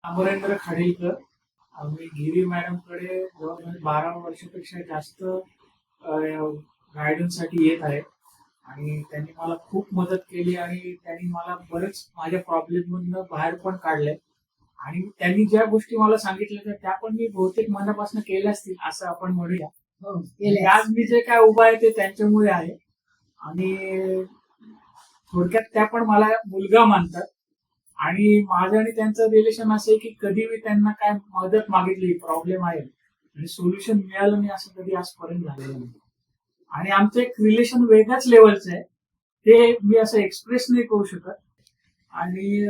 अमरेंद्र खाडीलकर. मी गिरी मॅडमकडे जवळजवळ 12 वर्षापेक्षा जास्त गायडन्ससाठी येत आहे आणि त्यांनी मला खूप मदत केली आणि त्यांनी मला बरेच माझ्या प्रॉब्लेम मधनं बाहेर पण काढले आणि त्यांनी ज्या गोष्टी मला सांगितल्या त्या पण मी बहुतेक मनापासून केल्या असतील असं आपण म्हणूया. आज मी जे काय उभा आहे ते त्यांच्यामुळे आहे आणि थोडक्यात त्या पण मला मुलगा मानतात आणि माझं आणि त्यांचं रिलेशन असं आहे की कधी मी त्यांना काय मदत मागितली, प्रॉब्लेम आहे आणि सोल्युशन मिळालं नाही असं कधी आजपर्यंत झालेलं नाही. आणि आमचं एक रिलेशन वेगळ्याच लेवलचं आहे, ते मी असं एक्सप्रेस नाही करू शकत. आणि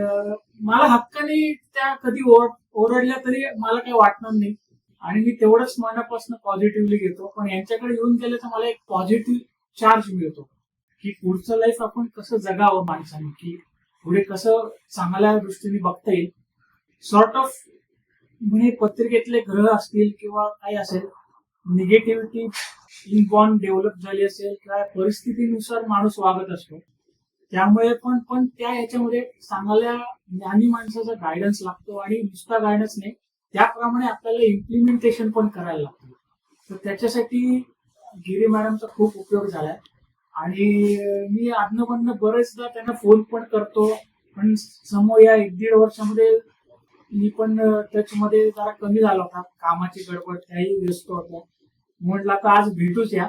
मला हक्काने त्या कधी ओरडल्या तरी मला काही वाटणार नाही आणि मी तेवढंच मनापासून पॉझिटिव्हली घेतो. पण यांच्याकडे येऊन गेलं तर मला एक पॉझिटिव्ह चार्ज मिळतो की पुढचं लाईफ आपण कसं जगावं माणसाने, की पुढे कसं चांगल्या दृष्टीने बघता येईल. सॉर्ट ऑफ म्हणजे पत्रिकेतले ग्रह असतील किंवा काही असेल, निगेटिव्हिटी इनबॉर्न डेव्हलप झाली असेल किंवा परिस्थितीनुसार माणूस वागत असतो, त्यामुळे पण त्या ह्याच्यामध्ये चांगल्या ज्ञानी माणसाचा गायडन्स लागतो आणि नुसता गायडन्स नाही, त्याप्रमाणे आपल्याला इम्प्लिमेंटेशन पण करायला लागतं. तर त्याच्यासाठी गिरी मॅडमचा खूप उपयोग झालाय आणि मी आधनमधनं बरेचदा त्यांना फोन पण करतो. पण समोर या 1-1.5 वर्षामध्ये मी पण त्याच्यामध्ये जरा कमी झाला होता, कामाची गडबड त्याही व्यस्त होत्या. म्हटलं आता आज भेटूच या.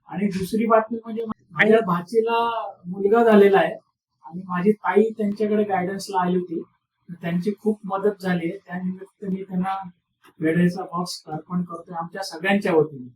आणि दुसरी बातमी म्हणजे माझ्या भाचीला मुलगा झालेला आहे आणि माझी ताई त्यांच्याकडे गायडन्सला आली होती, त्यांची खूप मदत झाली आहे. त्यानिमित्त मी त्यांना भेटायचा बॉक्स अर्पण करतोय आमच्या सगळ्यांच्या वतीने.